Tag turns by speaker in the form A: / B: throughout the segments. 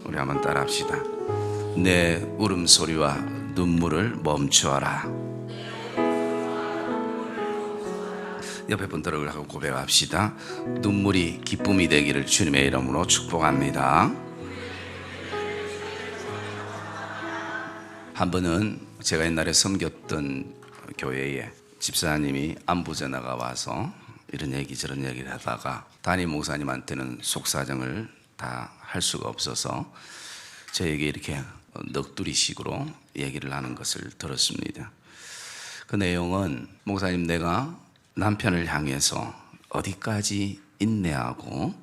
A: 우리 한번 따라합시다. 내 울음소리와 눈물을 멈추어라. 옆에 분들을 하고 고백합시다. 눈물이 기쁨이 되기를 주님의 이름으로 축복합니다. 한 번은 제가 옛날에 섬겼던 교회에 집사님이 안부 전화가 와서 이런 얘기 저런 얘기를 하다가 담임 목사님한테는 속사정을 다 할 수가 없어서 저에게 이렇게 넋두리식으로 얘기를 하는 것을 들었습니다. 그 내용은 목사님, 내가 남편을 향해서 어디까지 인내하고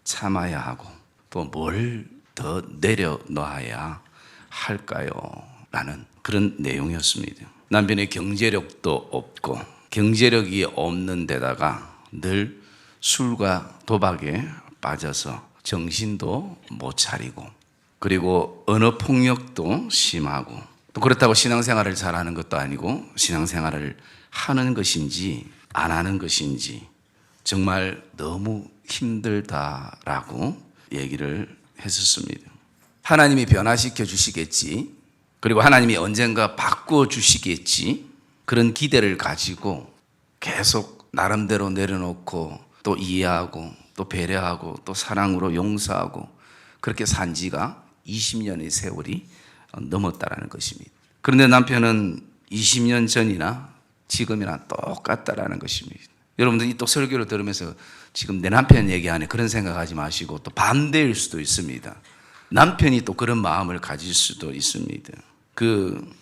A: 참아야 하고 또 뭘 더 내려놓아야 할까요? 라는 그런 내용이었습니다. 남편의 경제력도 없고 경제력이 없는 데다가 늘 술과 도박에 빠져서 정신도 못 차리고 그리고 언어폭력도 심하고 또 그렇다고 신앙생활을 잘하는 것도 아니고 신앙생활을 하는 것인지 안 하는 것인지 정말 너무 힘들다라고 얘기를 했었습니다. 하나님이 변화시켜 주시겠지, 그리고 하나님이 언젠가 바꾸어 주시겠지, 그런 기대를 가지고 계속 나름대로 내려놓고 또 이해하고 또 배려하고 또 사랑으로 용서하고 그렇게 산 지가 20년의 세월이 넘었다라는 것입니다. 그런데 남편은 20년 전이나 지금이나 똑같다라는 것입니다. 여러분들이 또 설교를 들으면서 지금 내 남편 얘기하네 그런 생각하지 마시고 또 반대일 수도 있습니다. 남편이 또 그런 마음을 가질 수도 있습니다.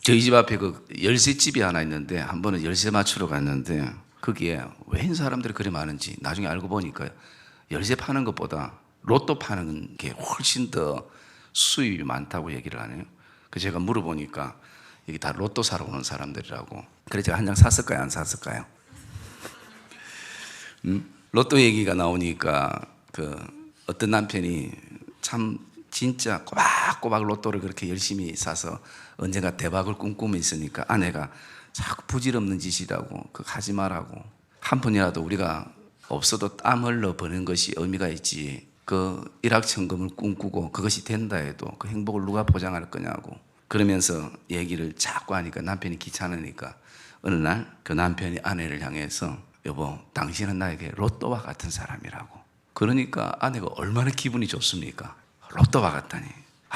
A: 저희 집 앞에 열쇠집이 하나 있는데 한 번은 열쇠 맞추러 갔는데 거기에 웬 사람들이 그리 많은지 나중에 알고 보니까 열쇠 파는 것보다 로또 파는 게 훨씬 더 수입이 많다고 얘기를 하네요. 그래서 제가 물어보니까 이게 다 로또 사러 오는 사람들이라고. 그래서 제가 한 장 샀을까요? 안 샀을까요? 로또 얘기가 나오니까 어떤 남편이 참 진짜 꼬박꼬박 로또를 그렇게 열심히 사서 언젠가 대박을 꿈꾸고 있으니까 아내가 자꾸 부질없는 짓이라고 그거 하지 말라고, 한 푼이라도 우리가 없어도 땀 흘러 버는 것이 의미가 있지, 일확천금을 꿈꾸고 그것이 된다 해도 그 행복을 누가 보장할 거냐고 그러면서 얘기를 자꾸 하니까 남편이 귀찮으니까 어느 날 그 남편이 아내를 향해서 여보, 당신은 나에게 로또와 같은 사람이라고. 그러니까 아내가 얼마나 기분이 좋습니까? 로또와 같다니.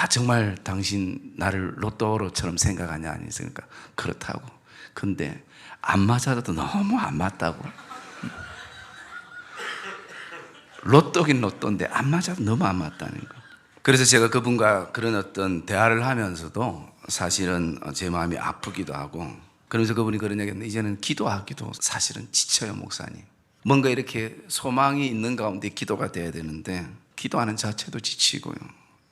A: 정말 당신 나를 로또로처럼 생각하냐 아니니까 그렇다고. 근데 안 맞아도 너무 안 맞다고. 로또긴 로또인데 안 맞아도 너무 안 맞다는 거. 그래서 제가 그분과 그런 어떤 대화를 하면서도 사실은 제 마음이 아프기도 하고, 그러면서 그분이 그런 얘기했는데 이제는 기도하기도 사실은 지쳐요, 목사님. 뭔가 이렇게 소망이 있는 가운데 기도가 돼야 되는데 기도하는 자체도 지치고요.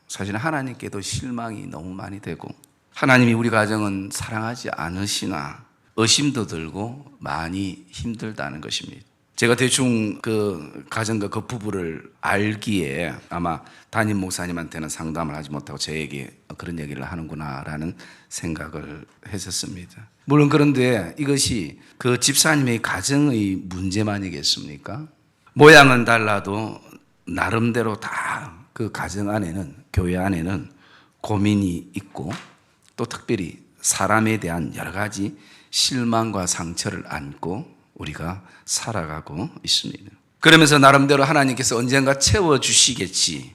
A: 사실은 하나님께도 실망이 너무 많이 되고 하나님이 우리 가정은 사랑하지 않으시나 의심도 들고 많이 힘들다는 것입니다. 제가 대충 그 가정과 그 부부를 알기에 아마 담임 목사님한테는 상담을 하지 못하고 저에게 그런 얘기를 하는구나라는 생각을 했었습니다. 물론 그런데 이것이 그 집사님의 가정의 문제만이겠습니까? 모양은 달라도 나름대로 다 그 가정 안에는, 교회 안에는 고민이 있고 또 특별히 사람에 대한 여러 가지 실망과 상처를 안고 우리가 살아가고 있습니다. 그러면서 나름대로 하나님께서 언젠가 채워주시겠지,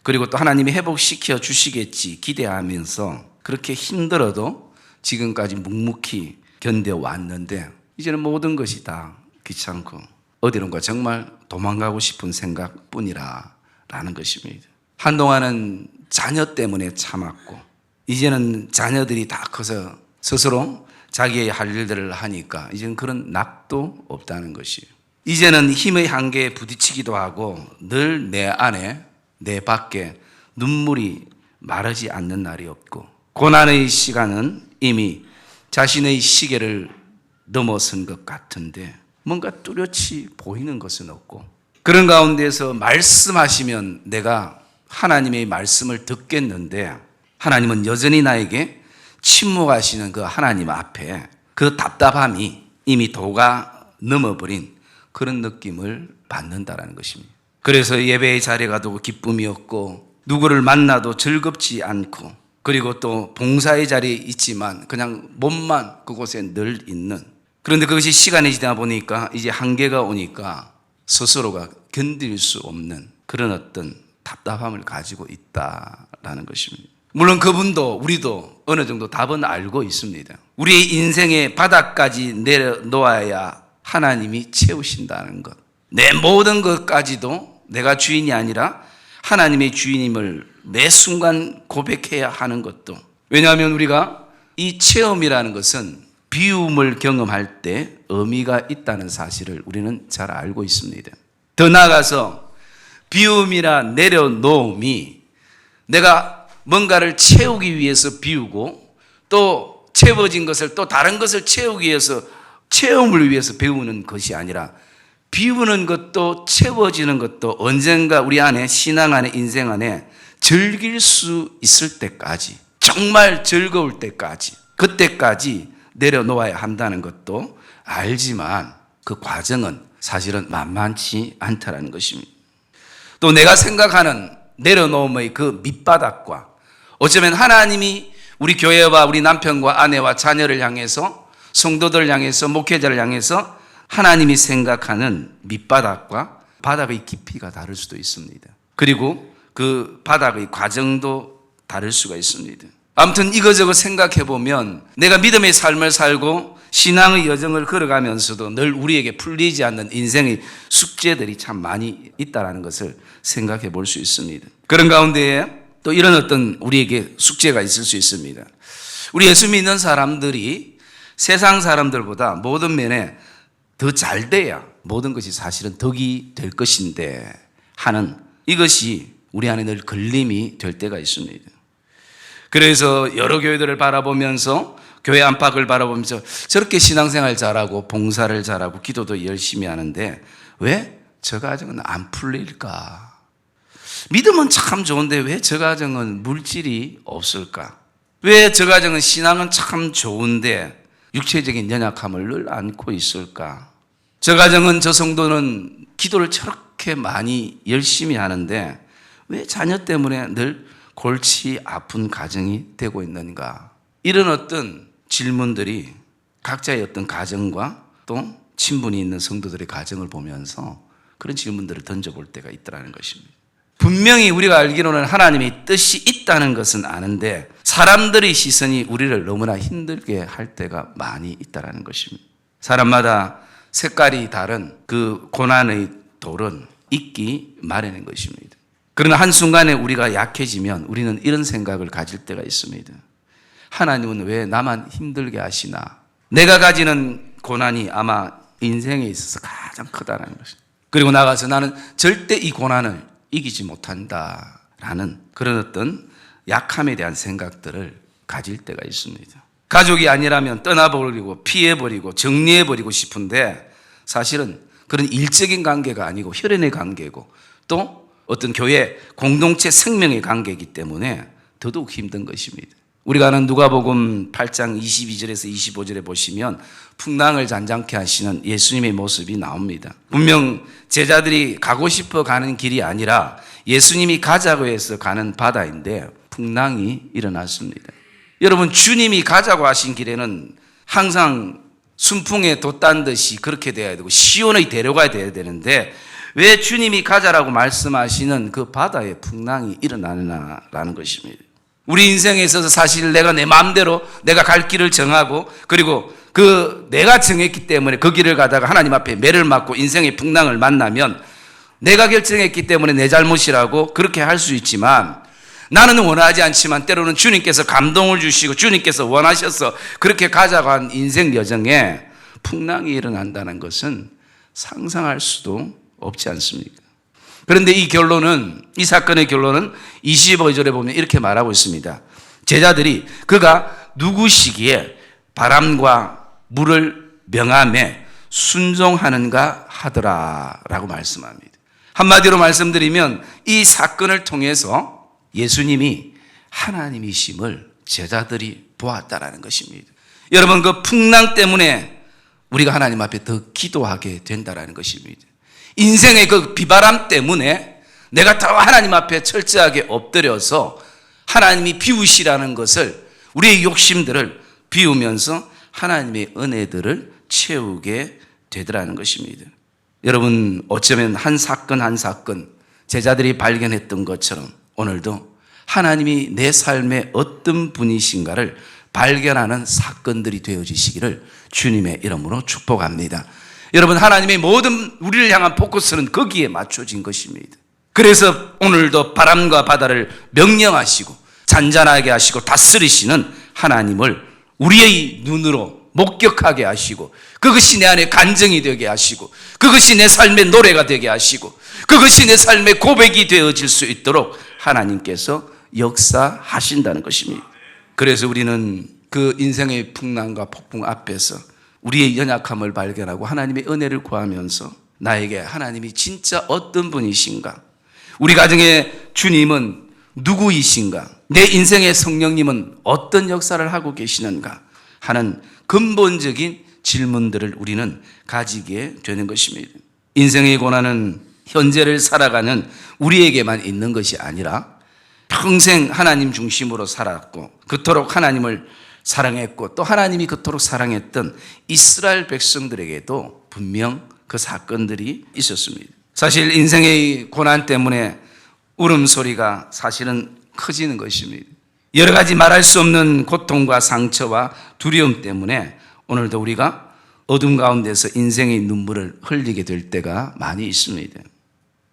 A: 그리고 또 하나님이 회복시켜 주시겠지 기대하면서 그렇게 힘들어도 지금까지 묵묵히 견뎌왔는데 이제는 모든 것이 다 귀찮고 어디론가 정말 도망가고 싶은 생각뿐이라는 것입니다. 한동안은 자녀 때문에 참았고 이제는 자녀들이 다 커서 스스로 자기의 할 일들을 하니까 이제는 그런 낙도 없다는 것이에요. 이제는 힘의 한계에 부딪히기도 하고 늘 내 안에 내 밖에 눈물이 마르지 않는 날이 없고 고난의 시간은 이미 자신의 시계를 넘어선 것 같은데 뭔가 뚜렷이 보이는 것은 없고, 그런 가운데서 말씀하시면 내가 하나님의 말씀을 듣겠는데 하나님은 여전히 나에게 침묵하시는 그 하나님 앞에 그 답답함이 이미 도가 넘어버린 그런 느낌을 받는다라는 것입니다. 그래서 예배의 자리에 가도 기쁨이 없고 누구를 만나도 즐겁지 않고, 그리고 또 봉사의 자리에 있지만 그냥 몸만 그곳에 늘 있는, 그런데 그것이 시간이 지나 보니까 이제 한계가 오니까 스스로가 견딜 수 없는 그런 어떤 답답함을 가지고 있다라는 것입니다. 물론 그분도 우리도 어느 정도 답은 알고 있습니다. 우리의 인생의 바닥까지 내려놓아야 하나님이 채우신다는 것, 내 모든 것까지도 내가 주인이 아니라 하나님의 주인임을 매 순간 고백해야 하는 것도, 왜냐하면 우리가 이 체험이라는 것은 비움을 경험할 때 의미가 있다는 사실을 우리는 잘 알고 있습니다. 더 나아가서 비움이나 내려놓음이 내가 뭔가를 채우기 위해서 비우고, 또 채워진 것을 또 다른 것을 채우기 위해서, 체험을 위해서 배우는 것이 아니라, 비우는 것도 채워지는 것도 언젠가 우리 안에, 신앙 안에, 인생 안에 즐길 수 있을 때까지, 정말 즐거울 때까지, 그때까지 내려놓아야 한다는 것도 알지만 그 과정은 사실은 만만치 않다라는 것입니다. 또 내가 생각하는 내려놓음의 그 밑바닥과, 어쩌면 하나님이 우리 교회와 우리 남편과 아내와 자녀를 향해서, 성도들을 향해서, 목회자를 향해서 하나님이 생각하는 밑바닥과 바닥의 깊이가 다를 수도 있습니다. 그리고 그 바닥의 과정도 다를 수가 있습니다. 아무튼 이거저거 생각해 보면 내가 믿음의 삶을 살고 신앙의 여정을 걸어가면서도 늘 우리에게 풀리지 않는 인생의 숙제들이 참 많이 있다는 것을 생각해 볼 수 있습니다. 그런 가운데에 또 이런 어떤 우리에게 숙제가 있을 수 있습니다. 우리 예수 믿는 사람들이 세상 사람들보다 모든 면에 더 잘 돼야 모든 것이 사실은 덕이 될 것인데 하는, 이것이 우리 안에 늘 걸림이 될 때가 있습니다. 그래서 여러 교회들을 바라보면서, 교회 안팎을 바라보면서 저렇게 신앙생활 잘하고 봉사를 잘하고 기도도 열심히 하는데 왜 저 가정은 안 풀릴까? 믿음은 참 좋은데 왜 저 가정은 물질이 없을까? 왜 저 가정은 신앙은 참 좋은데 육체적인 연약함을 늘 안고 있을까? 저 가정은, 저 성도는 기도를 저렇게 많이 열심히 하는데 왜 자녀 때문에 늘 골치 아픈 가정이 되고 있는가? 이런 어떤 질문들이 각자의 어떤 가정과 또 친분이 있는 성도들의 가정을 보면서 그런 질문들을 던져볼 때가 있더라는 것입니다. 분명히 우리가 알기로는 하나님의 뜻이 있다는 것은 아는데 사람들의 시선이 우리를 너무나 힘들게 할 때가 많이 있다는 것입니다. 사람마다 색깔이 다른 그 고난의 돌은 있기 마련인 것입니다. 그러나 한순간에 우리가 약해지면 우리는 이런 생각을 가질 때가 있습니다. 하나님은 왜 나만 힘들게 하시나? 내가 가지는 고난이 아마 인생에 있어서 가장 크다는 것입니다. 그리고 나가서 나는 절대 이 고난을 이기지 못한다라는 그런 어떤 약함에 대한 생각들을 가질 때가 있습니다. 가족이 아니라면 떠나버리고 피해버리고 정리해버리고 싶은데 사실은 그런 일적인 관계가 아니고 혈연의 관계고 또 어떤 교회 공동체 생명의 관계이기 때문에 더더욱 힘든 것입니다. 우리가 아는 누가복음 8장 22절에서 25절에 보시면 풍랑을 잔잔케 하시는 예수님의 모습이 나옵니다. 분명 제자들이 가고 싶어 가는 길이 아니라 예수님이 가자고 해서 가는 바다인데 풍랑이 일어났습니다. 여러분, 주님이 가자고 하신 길에는 항상 순풍에 돛단 듯이 그렇게 돼야 되고 시온의 대로가 돼야 되는데 왜 주님이 가자라고 말씀하시는 그 바다에 풍랑이 일어나느냐라는 것입니다. 우리 인생에 있어서 사실 내가 내 마음대로 내가 갈 길을 정하고 그리고 그 내가 정했기 때문에 그 길을 가다가 하나님 앞에 매를 맞고 인생의 풍랑을 만나면 내가 결정했기 때문에 내 잘못이라고 그렇게 할 수 있지만 나는 원하지 않지만 때로는 주님께서 감동을 주시고 주님께서 원하셔서 그렇게 가자고 한 인생 여정에 풍랑이 일어난다는 것은 상상할 수도 없지 않습니까? 그런데 이 결론은, 이 사건의 결론은 25절에 보면 이렇게 말하고 있습니다. 제자들이 그가 누구시기에 바람과 물을 명함에 순종하는가 하더라 라고 말씀합니다. 한마디로 말씀드리면 이 사건을 통해서 예수님이 하나님이심을 제자들이 보았다라는 것입니다. 여러분, 그 풍랑 때문에 우리가 하나님 앞에 더 기도하게 된다라는 것입니다. 인생의 그 비바람 때문에 내가 더 하나님 앞에 철저하게 엎드려서 하나님이 비우시라는 것을, 우리의 욕심들을 비우면서 하나님의 은혜들을 채우게 되더라는 것입니다. 여러분, 어쩌면 한 사건 한 사건 제자들이 발견했던 것처럼 오늘도 하나님이 내 삶에 어떤 분이신가를 발견하는 사건들이 되어지시기를 주님의 이름으로 축복합니다. 여러분, 하나님의 모든 우리를 향한 포커스는 거기에 맞춰진 것입니다. 그래서 오늘도 바람과 바다를 명령하시고 잔잔하게 하시고 다스리시는 하나님을 우리의 눈으로 목격하게 하시고, 그것이 내 안에 간증이 되게 하시고, 그것이 내 삶의 노래가 되게 하시고, 그것이 내 삶의 고백이 되어질 수 있도록 하나님께서 역사하신다는 것입니다. 그래서 우리는 그 인생의 풍랑과 폭풍 앞에서 우리의 연약함을 발견하고 하나님의 은혜를 구하면서 나에게 하나님이 진짜 어떤 분이신가, 우리 가정의 주님은 누구이신가, 내 인생의 성령님은 어떤 역사를 하고 계시는가 하는 근본적인 질문들을 우리는 가지게 되는 것입니다. 인생의 고난은 현재를 살아가는 우리에게만 있는 것이 아니라 평생 하나님 중심으로 살았고 그토록 하나님을 사랑했고 또 하나님이 그토록 사랑했던 이스라엘 백성들에게도 분명 그 사건들이 있었습니다. 사실 인생의 고난 때문에 울음소리가 사실은 커지는 것입니다. 여러 가지 말할 수 없는 고통과 상처와 두려움 때문에 오늘도 우리가 어둠 가운데서 인생의 눈물을 흘리게 될 때가 많이 있습니다.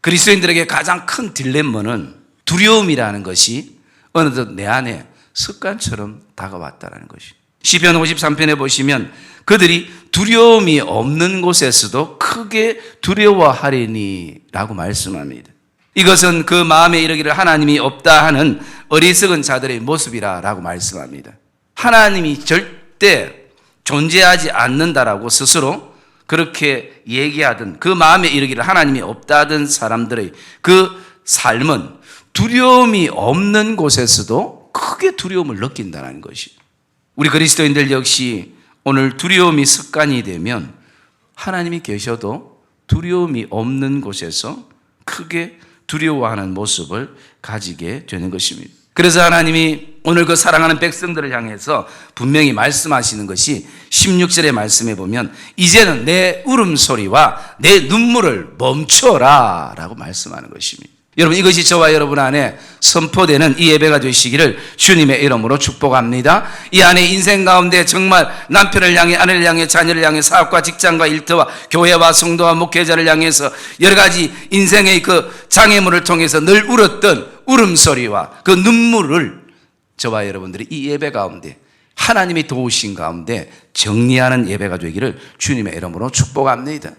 A: 그리스도인들에게 가장 큰 딜레마는 두려움이라는 것이 어느덧 내 안에 습관처럼 다가왔다는 것이. 시편 53편에 보시면 그들이 두려움이 없는 곳에서도 크게 두려워하리니 라고 말씀합니다. 이것은 그 마음에 이르기를 하나님이 없다 하는 어리석은 자들의 모습이라 라고 말씀합니다. 하나님이 절대 존재하지 않는다라고 스스로 그렇게 얘기하던, 그 마음에 이르기를 하나님이 없다 하던 사람들의 그 삶은 두려움이 없는 곳에서도 크게 두려움을 느낀다는 것이. 우리 그리스도인들 역시 오늘 두려움이 습관이 되면 하나님이 계셔도 두려움이 없는 곳에서 크게 두려워하는 모습을 가지게 되는 것입니다. 그래서 하나님이 오늘 그 사랑하는 백성들을 향해서 분명히 말씀하시는 것이 16절의 말씀에 보면 이제는 내 울음소리와 내 눈물을 멈춰라 라고 말씀하는 것입니다. 여러분, 이것이 저와 여러분 안에 선포되는 이 예배가 되시기를 주님의 이름으로 축복합니다. 이 안에 인생 가운데 정말 남편을 향해, 아내를 향해, 자녀를 향해, 사업과 직장과 일터와 교회와 성도와 목회자를 향해서 여러 가지 인생의 그 장애물을 통해서 늘 울었던 울음소리와 그 눈물을 저와 여러분들이 이 예배 가운데 하나님이 도우신 가운데 정리하는 예배가 되기를 주님의 이름으로 축복합니다.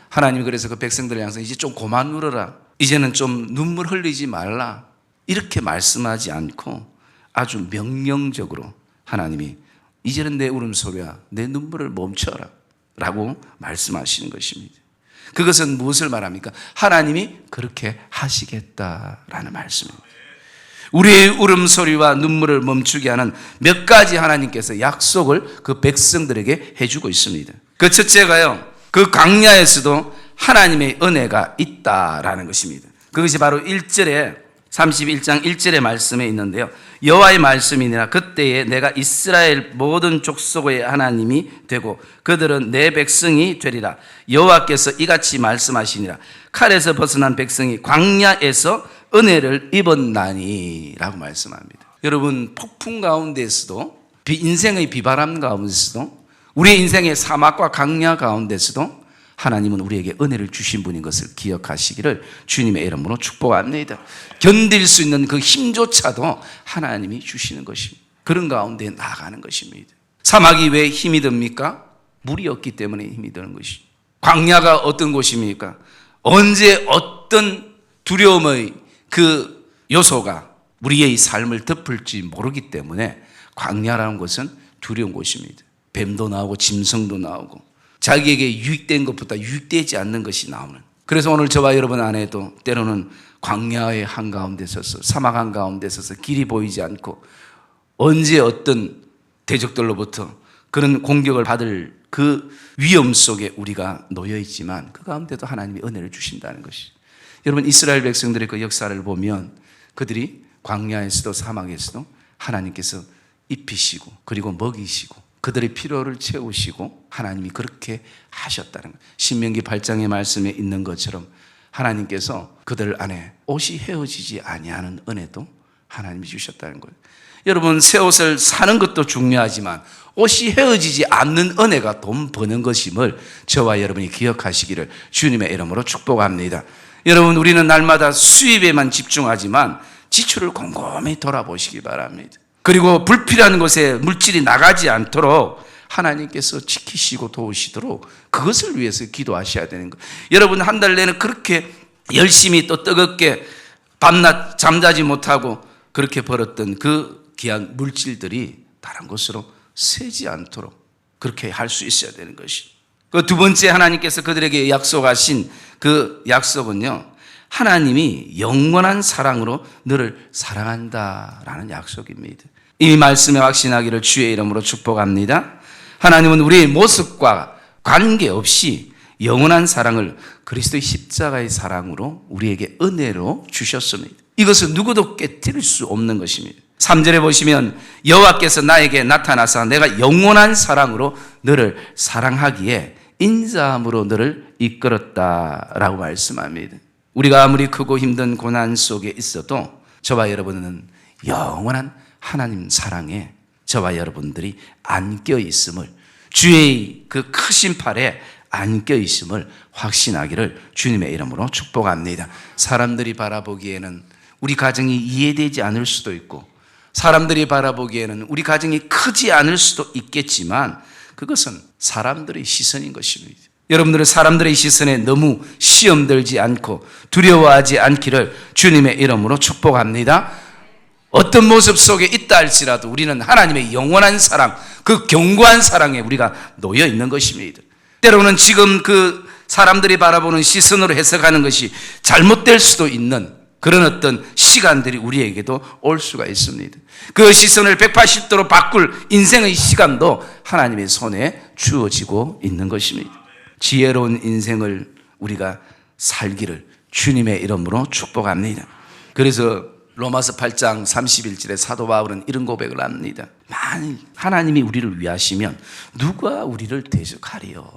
A: 하나님이 그래서 그 백성들을 향해서 이제 좀 그만 울어라, 이제는 좀 눈물 흘리지 말라, 이렇게 말씀하지 않고 아주 명령적으로 하나님이 이제는 내 울음소리와 내 눈물을 멈춰라 라고 말씀하시는 것입니다. 그것은 무엇을 말합니까? 하나님이 그렇게 하시겠다라는 말씀입니다. 우리의 울음소리와 눈물을 멈추게 하는 몇 가지 하나님께서 약속을 그 백성들에게 해주고 있습니다. 그 첫째가요, 그 광야에서도 하나님의 은혜가 있다라는 것입니다. 그것이 바로 1절에 31장 1절의 말씀에 있는데요. 여호와의 말씀이니라 그때에 내가 이스라엘 모든 족속의 하나님이 되고 그들은 내 백성이 되리라. 여호와께서 이같이 말씀하시니라. 칼에서 벗어난 백성이 광야에서 은혜를 입었나니 라고 말씀합니다. 여러분, 폭풍 가운데서도, 인생의 비바람 가운데서도, 우리의 인생의 사막과 광야 가운데서도 하나님은 우리에게 은혜를 주신 분인 것을 기억하시기를 주님의 이름으로 축복합니다. 견딜 수 있는 그 힘조차도 하나님이 주시는 것입니다. 그런 가운데 나아가는 것입니다. 사막이 왜 힘이 듭니까? 물이 없기 때문에 힘이 드는 것입니다. 광야가 어떤 곳입니까? 언제 어떤 두려움의 그 요소가 우리의 삶을 덮을지 모르기 때문에 광야라는 것은 두려운 곳입니다. 뱀도 나오고 짐승도 나오고 자기에게 유익된 것보다 유익되지 않는 것이 나오는. 그래서 오늘 저와 여러분 안에도 때로는 광야의 한가운데 서서, 사막 한가운데 서서 길이 보이지 않고 언제 어떤 대적들로부터 그런 공격을 받을 그 위험 속에 우리가 놓여 있지만 그 가운데도 하나님이 은혜를 주신다는 것이. 여러분, 이스라엘 백성들의 그 역사를 보면 그들이 광야에서도 사막에서도 하나님께서 입히시고 그리고 먹이시고 그들의 필요를 채우시고 하나님이 그렇게 하셨다는 거예요. 신명기 8장의 말씀에 있는 것처럼 하나님께서 그들 안에 옷이 헤어지지 아니하는 은혜도 하나님이 주셨다는 거예요. 여러분, 새 옷을 사는 것도 중요하지만 옷이 헤어지지 않는 은혜가 돈 버는 것임을 저와 여러분이 기억하시기를 주님의 이름으로 축복합니다. 여러분, 우리는 날마다 수입에만 집중하지만 지출을 곰곰이 돌아보시기 바랍니다. 그리고 불필요한 곳에 물질이 나가지 않도록 하나님께서 지키시고 도우시도록 그것을 위해서 기도하셔야 되는 거예요. 여러분, 한 달 내내 그렇게 열심히 또 뜨겁게 밤낮 잠자지 못하고 그렇게 벌었던 그 귀한 물질들이 다른 곳으로 새지 않도록 그렇게 할 수 있어야 되는 것이. 그 두 번째 하나님께서 그들에게 약속하신 그 약속은요, 하나님이 영원한 사랑으로 너를 사랑한다라는 약속입니다. 이 말씀에 확신하기를 주의 이름으로 축복합니다. 하나님은 우리의 모습과 관계없이 영원한 사랑을 그리스도의 십자가의 사랑으로 우리에게 은혜로 주셨습니다. 이것은 누구도 깨뜨릴 수 없는 것입니다. 3절에 보시면 여호와께서 나에게 나타나사 내가 영원한 사랑으로 너를 사랑하기에 인자함으로 너를 이끌었다라고 말씀합니다. 우리가 아무리 크고 힘든 고난 속에 있어도 저와 여러분은 영원한 하나님 사랑에 저와 여러분들이 안겨 있음을, 주의 그 크신 팔에 안겨 있음을 확신하기를 주님의 이름으로 축복합니다. 사람들이 바라보기에는 우리 가정이 이해되지 않을 수도 있고 사람들이 바라보기에는 우리 가정이 크지 않을 수도 있겠지만 그것은 사람들의 시선인 것입니다. 여러분들은 사람들의 시선에 너무 시험 들지 않고 두려워하지 않기를 주님의 이름으로 축복합니다. 어떤 모습 속에 있다 할지라도 우리는 하나님의 영원한 사랑, 그 견고한 사랑에 우리가 놓여 있는 것입니다. 때로는 지금 그 사람들이 바라보는 시선으로 해석하는 것이 잘못될 수도 있는 그런 어떤 시간들이 우리에게도 올 수가 있습니다. 그 시선을 180도로 바꿀 인생의 시간도 하나님의 손에 주어지고 있는 것입니다. 지혜로운 인생을 우리가 살기를 주님의 이름으로 축복합니다. 그래서 로마서 8장 31절에 사도 바울은 이런 고백을 합니다. 만일 하나님이 우리를 위하시면 누가 우리를 대적하리요?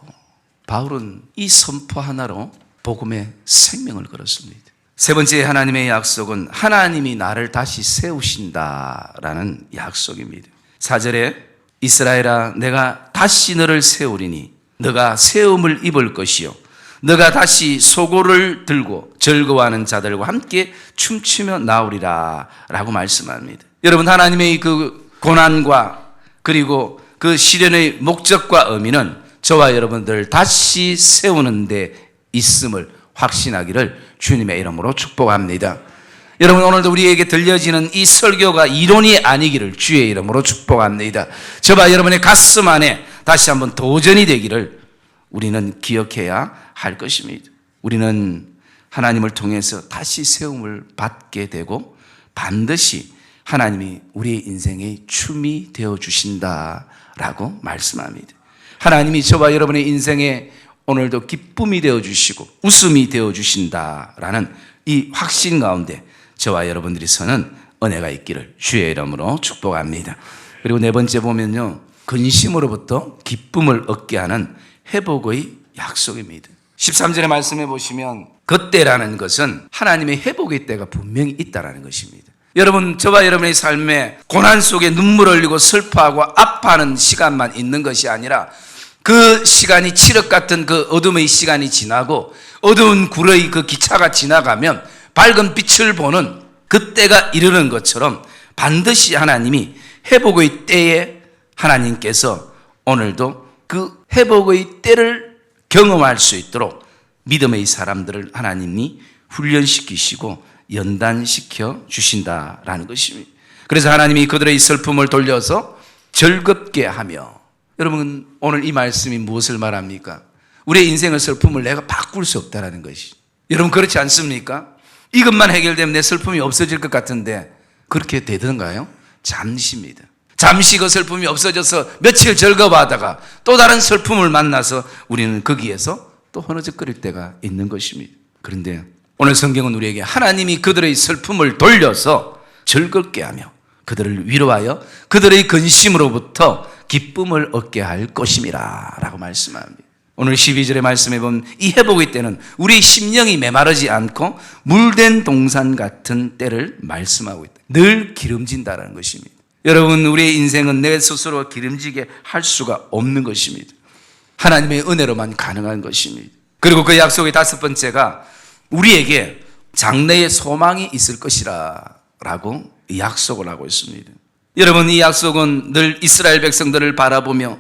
A: 바울은 이 선포 하나로 복음의 생명을 걸었습니다. 세 번째 하나님의 약속은 하나님이 나를 다시 세우신다라는 약속입니다. 4절에 이스라엘아 내가 다시 너를 세우리니 너가 세움을 입을 것이요 너가 다시 소고를 들고 즐거워하는 자들과 함께 춤추며 나오리라 라고 말씀합니다. 여러분, 하나님의 그 고난과 그리고 그 시련의 목적과 의미는 저와 여러분들 다시 세우는 데 있음을 확신하기를 주님의 이름으로 축복합니다. 여러분, 오늘도 우리에게 들려지는 이 설교가 이론이 아니기를 주의 이름으로 축복합니다. 저와 여러분의 가슴 안에 다시 한번 도전이 되기를 우리는 기억해야 할 것입니다. 우리는 하나님을 통해서 다시 세움을 받게 되고 반드시 하나님이 우리의 인생의 춤이 되어주신다라고 말씀합니다. 하나님이 저와 여러분의 인생에 오늘도 기쁨이 되어주시고 웃음이 되어주신다라는 이 확신 가운데 저와 여러분들이 서는 은혜가 있기를 주의 이름으로 축복합니다. 그리고 네 번째 보면요, 근심으로부터 기쁨을 얻게 하는 회복의 약속입니다. 13절의 말씀해 보시면 그때라는 것은 하나님의 회복의 때가 분명히 있다라는 것입니다. 여러분, 저와 여러분의 삶에 고난 속에 눈물 흘리고 슬퍼하고 아파하는 시간만 있는 것이 아니라 그 시간이 칠흑 같은 그 어둠의 시간이 지나고 어두운 굴의 그 기차가 지나가면 밝은 빛을 보는 그때가 이르는 것처럼 반드시 하나님이 회복의 때에 하나님께서 오늘도 그 회복의 때를 경험할 수 있도록 믿음의 사람들을 하나님이 훈련시키시고 연단시켜 주신다라는 것입니다. 그래서 하나님이 그들의 슬픔을 돌려서 즐겁게 하며, 여러분 오늘 이 말씀이 무엇을 말합니까? 우리의 인생의 슬픔을 내가 바꿀 수 없다는 것이. 여러분 그렇지 않습니까? 이것만 해결되면 내 슬픔이 없어질 것 같은데 그렇게 되던가요? 잠시입니다. 잠시 그 슬픔이 없어져서 며칠 즐거워하다가 또 다른 슬픔을 만나서 우리는 거기에서 또 흐느적거릴 때가 있는 것입니다. 그런데 오늘 성경은 우리에게 하나님이 그들의 슬픔을 돌려서 즐겁게 하며 그들을 위로하여 그들의 근심으로부터 기쁨을 얻게 할 것임이라 라고 말씀합니다. 오늘 12절의 말씀에 보면 이 회복의 때는 우리 심령이 메마르지 않고 물된 동산 같은 때를 말씀하고 있다. 늘 기름진다라는 것입니다. 여러분, 우리의 인생은 내 스스로 기름지게 할 수가 없는 것입니다. 하나님의 은혜로만 가능한 것입니다. 그리고 그 약속의 다섯 번째가 우리에게 장래의 소망이 있을 것이라 라고 약속을 하고 있습니다. 여러분, 이 약속은 늘 이스라엘 백성들을 바라보며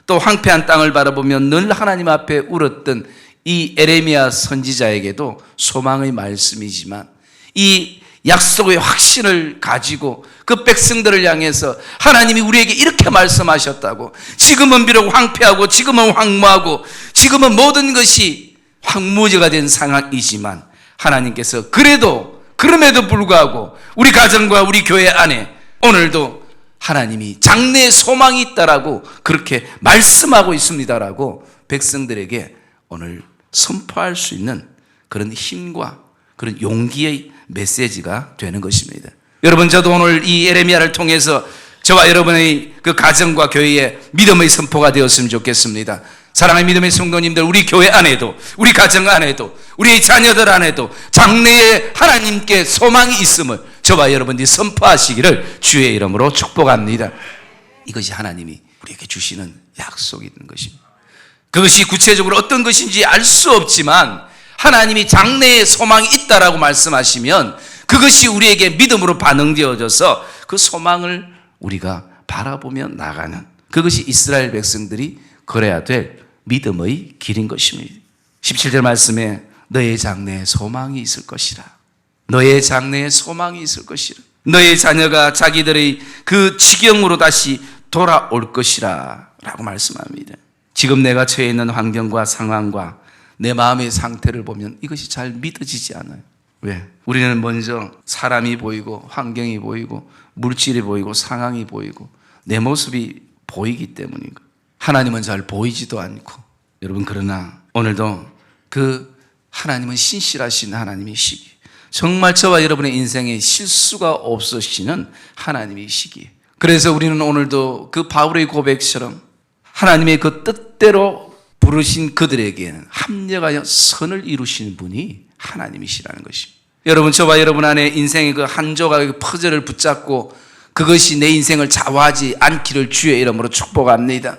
A: 또 황폐한 땅을 바라보며 늘 하나님 앞에 울었던 이 에레미야 선지자에게도 소망의 말씀이지만 이 약속의 확신을 가지고 그 백성들을 향해서 하나님이 우리에게 이렇게 말씀하셨다고, 지금은 비록 황폐하고 지금은 황무하고 지금은 모든 것이 황무지가 된 상황이지만 하나님께서 그럼에도 불구하고 우리 가정과 우리 교회 안에 오늘도 하나님이 장래의 소망이 있다라고 그렇게 말씀하고 있습니다라고 백성들에게 오늘 선포할 수 있는 그런 힘과 그런 용기의 메시지가 되는 것입니다. 여러분, 저도 오늘 이 에레미야를 통해서 저와 여러분의 그 가정과 교회에 믿음의 선포가 되었으면 좋겠습니다. 사랑하는 믿음의 성도님들, 우리 교회 안에도, 우리 가정 안에도, 우리의 자녀들 안에도 장래에 하나님께 소망이 있음을 저와 여러분들이 선포하시기를 주의 이름으로 축복합니다. 이것이 하나님이 우리에게 주시는 약속이 있는 것입니다. 그것이 구체적으로 어떤 것인지 알 수 없지만 하나님이 장래에 소망이 있다라고 말씀하시면 그것이 우리에게 믿음으로 반응되어져서 그 소망을 우리가 바라보며 나가는, 그것이 이스라엘 백성들이 걸어야 될 믿음의 길인 것입니다. 17절 말씀에 너의 장래에 소망이 있을 것이라. 너의 장래에 소망이 있을 것이라. 너의 자녀가 자기들의 그 지경으로 다시 돌아올 것이라 라고 말씀합니다. 지금 내가 처해 있는 환경과 상황과 내 마음의 상태를 보면 이것이 잘 믿어지지 않아요. 왜? 우리는 먼저 사람이 보이고 환경이 보이고 물질이 보이고 상황이 보이고 내 모습이 보이기 때문인 거예요. 하나님은 잘 보이지도 않고. 여러분, 그러나 오늘도 그 하나님은 신실하신 하나님이시기, 정말 저와 여러분의 인생에 실수가 없으시는 하나님이시기, 그래서 우리는 오늘도 그 바울의 고백처럼 하나님의 그 뜻대로 부르신 그들에게는 합력하여 선을 이루시는 분이 하나님이시라는 것입니다. 여러분, 저와 여러분 안에 인생의 그 한 조각의 퍼즐을 붙잡고 그것이 내 인생을 좌우하지 않기를 주의 이름으로 축복합니다.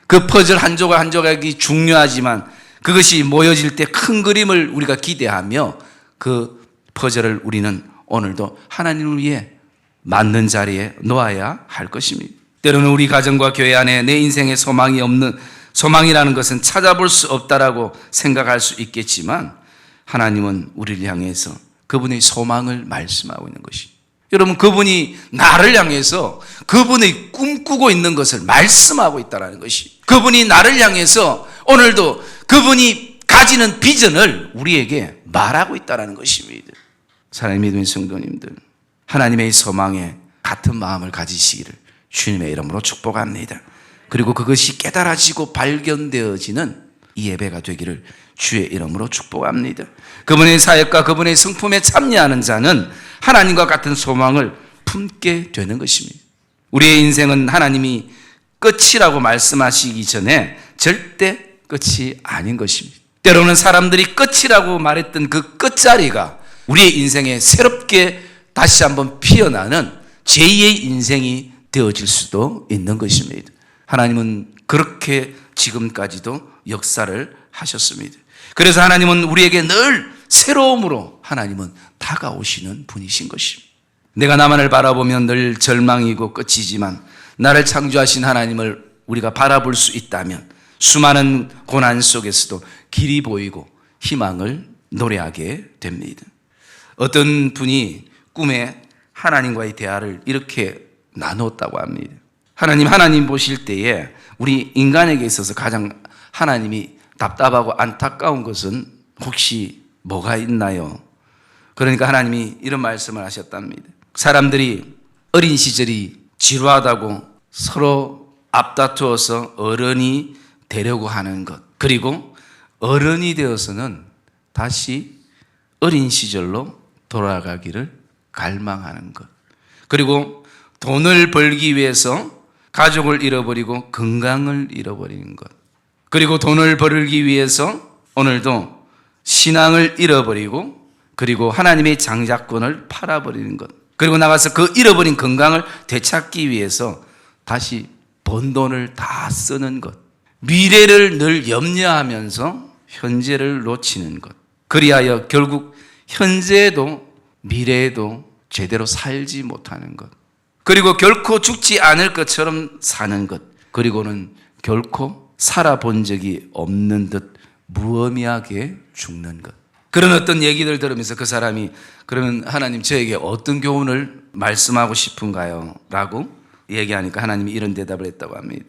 A: 그 퍼즐 한 조각 한 조각이 중요하지만 그것이 모여질 때 큰 그림을 우리가 기대하며 그 퍼즐을 우리는 오늘도 하나님을 위해 맞는 자리에 놓아야 할 것입니다. 때로는 우리 가정과 교회 안에 내 인생에 소망이 없는, 소망이라는 것은 찾아볼 수 없다라고 생각할 수 있겠지만 하나님은 우리를 향해서 그분의 소망을 말씀하고 있는 것입니다. 여러분, 그분이 나를 향해서 그분의 꿈꾸고 있는 것을 말씀하고 있다는 것이, 그분이 나를 향해서 오늘도 그분이 가지는 비전을 우리에게 말하고 있다는 것입니다. 사랑하는 믿음의 성도님들, 하나님의 소망에 같은 마음을 가지시기를 주님의 이름으로 축복합니다. 그리고 그것이 깨달아지고 발견되어지는 이 예배가 되기를 주의 이름으로 축복합니다. 그분의 사역과 그분의 성품에 참여하는 자는 하나님과 같은 소망을 품게 되는 것입니다. 우리의 인생은 하나님이 끝이라고 말씀하시기 전에 절대 끝이 아닌 것입니다. 때로는 사람들이 끝이라고 말했던 그 끝자리가 우리의 인생에 새롭게 다시 한번 피어나는 제2의 인생이 되어질 수도 있는 것입니다. 하나님은 그렇게 지금까지도 역사를 하셨습니다. 그래서 하나님은 우리에게 늘 새로움으로 하나님은 다가오시는 분이신 것입니다. 내가 나만을 바라보면 늘 절망이고 끝이지만 나를 창조하신 하나님을 우리가 바라볼 수 있다면 수많은 고난 속에서도 길이 보이고 희망을 노래하게 됩니다. 어떤 분이 꿈에 하나님과의 대화를 이렇게 나눴다고 합니다. 하나님 보실 때에 우리 인간에게 있어서 가장 하나님이 답답하고 안타까운 것은 혹시 뭐가 있나요? 그러니까 하나님이 이런 말씀을 하셨답니다. 사람들이 어린 시절이 지루하다고 서로 앞다투어서 어른이 되려고 하는 것, 그리고 어른이 되어서는 다시 어린 시절로 돌아가기를 갈망하는 것. 그리고 돈을 벌기 위해서 가족을 잃어버리고 건강을 잃어버리는 것. 그리고 돈을 벌기 위해서 오늘도 신앙을 잃어버리고 그리고 하나님의 장자권을 팔아버리는 것. 그리고 나가서 그 잃어버린 건강을 되찾기 위해서 다시 번 돈을 다 쓰는 것. 미래를 늘 염려하면서 현재를 놓치는 것. 그리하여 결국 현재에도 미래에도 제대로 살지 못하는 것. 그리고 결코 죽지 않을 것처럼 사는 것. 그리고는 결코 살아본 적이 없는 듯 무의미하게 죽는 것. 그런 어떤 얘기들 들으면서 그 사람이 그러면 하나님 저에게 어떤 교훈을 말씀하고 싶은가요? 라고 얘기하니까 하나님이 이런 대답을 했다고 합니다.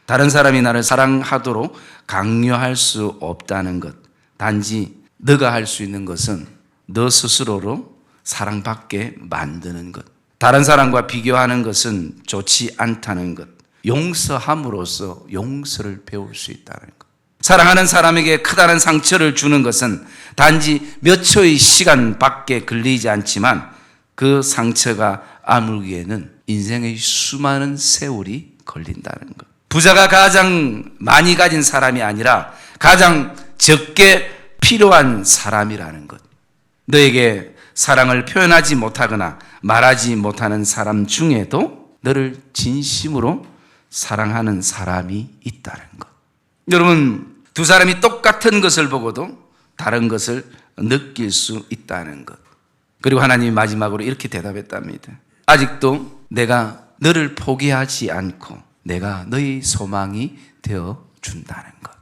A: 다른 사람이 나를 사랑하도록 강요할 수 없다는 것. 단지 너가 할 수 있는 것은 너 스스로로 사랑받게 만드는 것. 다른 사람과 비교하는 것은 좋지 않다는 것. 용서함으로써 용서를 배울 수 있다는 것. 사랑하는 사람에게 크다는 상처를 주는 것은 단지 몇 초의 시간밖에 걸리지 않지만 그 상처가 아물기에는 인생의 수많은 세월이 걸린다는 것. 부자가 가장 많이 가진 사람이 아니라 가장 적게 필요한 사람이라는 것. 너에게 사랑을 표현하지 못하거나 말하지 못하는 사람 중에도 너를 진심으로 사랑하는 사람이 있다는 것. 여러분, 두 사람이 똑같은 것을 보고도 다른 것을 느낄 수 있다는 것. 그리고 하나님이 마지막으로 이렇게 대답했답니다. 아직도 내가 너를 포기하지 않고 내가 너의 소망이 되어 준다는 것.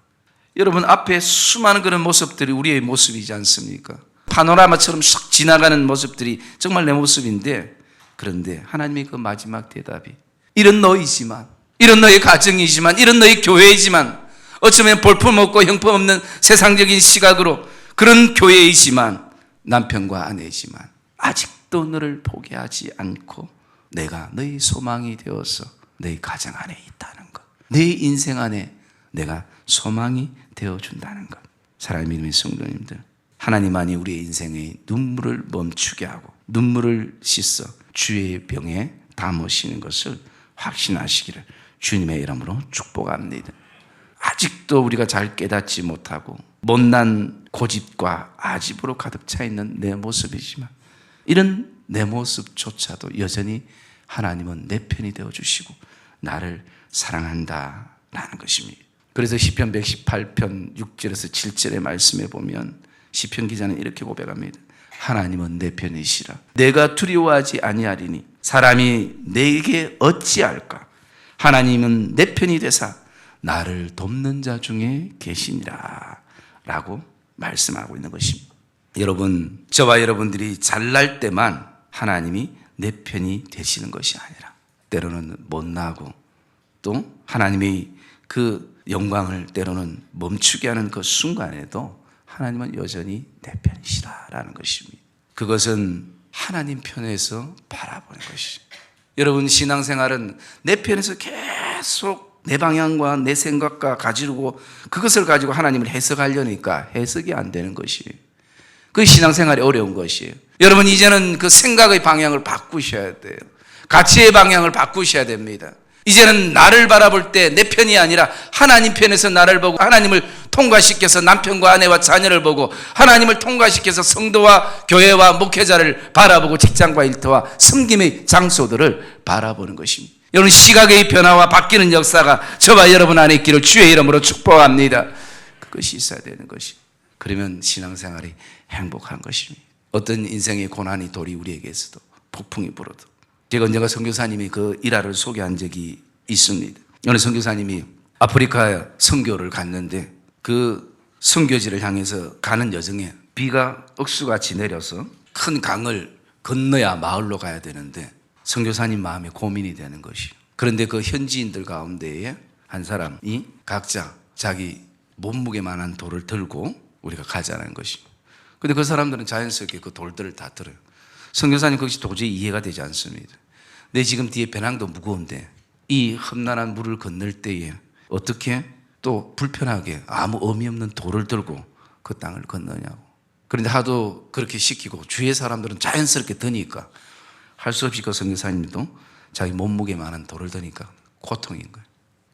A: 여러분, 앞에 수많은 그런 모습들이 우리의 모습이지 않습니까? 파노라마처럼 싹 지나가는 모습들이 정말 내 모습인데, 그런데 하나님의 그 마지막 대답이 이런 너이지만, 이런 너의 가정이지만, 이런 너의 교회이지만, 어쩌면 볼품없고 형편없는 세상적인 시각으로 그런 교회이지만, 남편과 아내이지만 아직도 너를 포기하지 않고 내가 너의 소망이 되어서 너의 가정 안에 있다는 것. 너의 인생 안에 내가 소망이 되어준다는 것. 사랑하는 믿음의 성도님들, 하나님만이 우리의 인생의 눈물을 멈추게 하고 눈물을 씻어 주의 병에 담으시는 것을 확신하시기를 주님의 이름으로 축복합니다. 아직도 우리가 잘 깨닫지 못하고 못난 고집과 아집으로 가득 차 있는 내 모습이지만 이런 내 모습조차도 여전히 하나님은 내 편이 되어주시고 나를 사랑한다라는 것입니다. 그래서 시편 118편 6절에서 7절의 말씀에 보면 시편 기자는 이렇게 고백합니다. 하나님은 내 편이시라. 내가 두려워하지 아니하리니 사람이 내게 어찌할까. 하나님은 내 편이 되사 나를 돕는 자 중에 계시니라 라고 말씀하고 있는 것입니다. 여러분, 저와 여러분들이 잘날 때만 하나님이 내 편이 되시는 것이 아니라 때로는 못나고 또 하나님의 그 영광을 때로는 멈추게 하는 그 순간에도 하나님은 여전히 내 편이시라라는 것입니다. 그것은 하나님 편에서 바라보는 것이죠. 여러분, 신앙생활은 내 편에서 계속 내 방향과 내 생각과 가지고 그것을 가지고 하나님을 해석하려니까 해석이 안 되는 것이에요. 그 신앙생활이 어려운 것이에요. 여러분, 이제는 그 생각의 방향을 바꾸셔야 돼요. 가치의 방향을 바꾸셔야 됩니다. 이제는 나를 바라볼 때 내 편이 아니라 하나님 편에서 나를 보고 하나님을 통과시켜서 남편과 아내와 자녀를 보고 하나님을 통과시켜서 성도와 교회와 목회자를 바라보고 직장과 일터와 섬김의 장소들을 바라보는 것입니다. 여러분, 시각의 변화와 바뀌는 역사가 저와 여러분 안에 있기를 주의 이름으로 축복합니다. 그것이 있어야 되는 것이. 그러면 신앙생활이 행복한 것입니다. 어떤 인생의 고난이 돌이 우리에게서도 폭풍이 불어도. 제가 언젠가 선교사님이 그 일화를 소개한 적이 있습니다. 어느 선교사님이 아프리카 선교를 갔는데 그 선교지를 향해서 가는 여정에 비가 억수같이 내려서 큰 강을 건너야 마을로 가야 되는데 선교사님 마음에 고민이 되는 것이에요. 그런데 그 현지인들 가운데에 한 사람이 각자 자기 몸무게만한 돌을 들고 우리가 가자는 것입니다. 그런데 그 사람들은 자연스럽게 그 돌들을 다 들어요. 선교사님 그것이 도저히 이해가 되지 않습니다. 내 지금 뒤에 배낭도 무거운데 이 험난한 물을 건널 때에 어떻게 또 불편하게 아무 의미 없는 돌을 들고 그 땅을 건너냐고. 그런데 하도 그렇게 시키고 주위의 사람들은 자연스럽게 드니까 할 수 없이 그 선교사님도 자기 몸무게만한 돌을 드니까 고통인 거예요.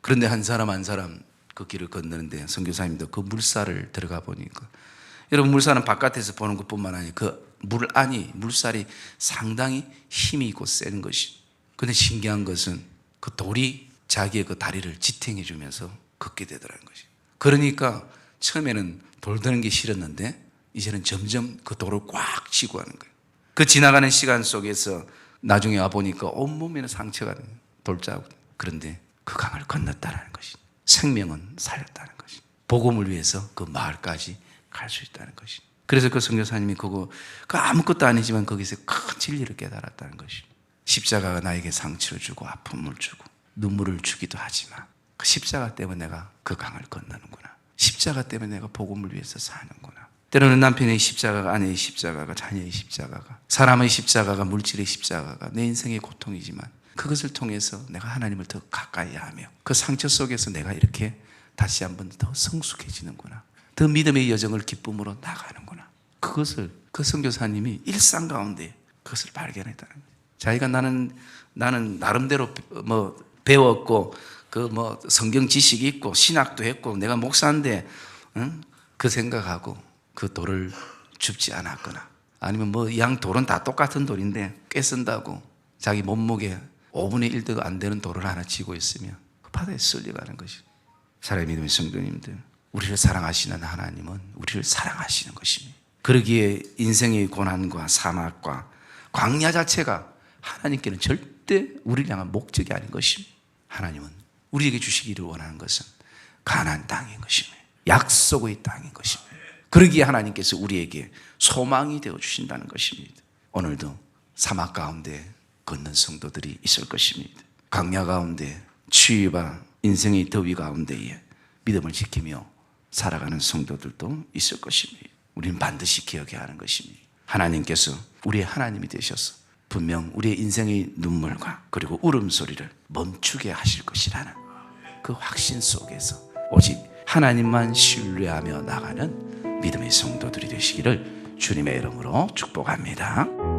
A: 그런데 한 사람 한 사람 그 길을 건너는데 선교사님도 그 물살을 들어가 보니까, 여러분 물살은 바깥에서 보는 것뿐만 아니라 그 물 안이, 물살이 상당히 힘이 있고 센 것이. 근데 신기한 것은 그 돌이 자기의 그 다리를 지탱해 주면서 걷게 되더라는 것이. 그러니까 처음에는 돌 드는 게 싫었는데 이제는 점점 그 돌을 꽉 쥐고 하는 거예요. 그 지나가는 시간 속에서 나중에 와 보니까 온몸에는 상처가 돌자국. 그런데 그 강을 건넜다는 것이. 생명은 살렸다는 것이. 복음을 위해서 그 마을까지 갈 수 있다는 것이. 그래서 그 선교사님이 그 아무것도 아니지만 거기서 큰 진리를 깨달았다는 것이. 십자가가 나에게 상처를 주고 아픔을 주고 눈물을 주기도 하지만 그 십자가 때문에 내가 그 강을 건너는구나. 십자가 때문에 내가 복음을 위해서 사는구나. 때로는 남편의 십자가가, 아내의 십자가가, 자녀의 십자가가, 사람의 십자가가, 물질의 십자가가 내 인생의 고통이지만 그것을 통해서 내가 하나님을 더 가까이 하며 그 상처 속에서 내가 이렇게 다시 한번 더 성숙해지는구나. 더 믿음의 여정을 기쁨으로 나가는구나. 그것을 그 선교사님이 일상 가운데 그것을 발견했다는 거예요. 자기가 나는 나름대로 뭐 배웠고 그 뭐 성경 지식이 있고 신학도 했고 내가 목사인데 그 생각하고 그 돌을 줍지 않았거나, 아니면 뭐 양 돌은 다 똑같은 돌인데 꽤 쓴다고 자기 몸무게 5분의 1도 안 되는 돌을 하나 쥐고 있으면 그 바다에 쓸려가는 것이. 사랑의 믿음의 성도님들, 우리를 사랑하시는 하나님은 우리를 사랑하시는 것입니다. 그러기에 인생의 고난과 사막과 광야 자체가 하나님께는 절대 우리를 향한 목적이 아닌 것입니다. 하나님은 우리에게 주시기를 원하는 것은 가나안 땅인 것입니다. 약속의 땅인 것입니다. 그러기에 하나님께서 우리에게 소망이 되어 주신다는 것입니다. 오늘도 사막 가운데 걷는 성도들이 있을 것입니다. 광야 가운데 추위와 인생의 더위 가운데에 믿음을 지키며 살아가는 성도들도 있을 것입니다. 우리는 반드시 기억해야 하는 것입니다. 하나님께서 우리의 하나님이 되셔서 분명 우리의 인생의 눈물과 그리고 울음소리를 멈추게 하실 것이라는 그 확신 속에서 오직 하나님만 신뢰하며 나가는 믿음의 성도들이 되시기를 주님의 이름으로 축복합니다.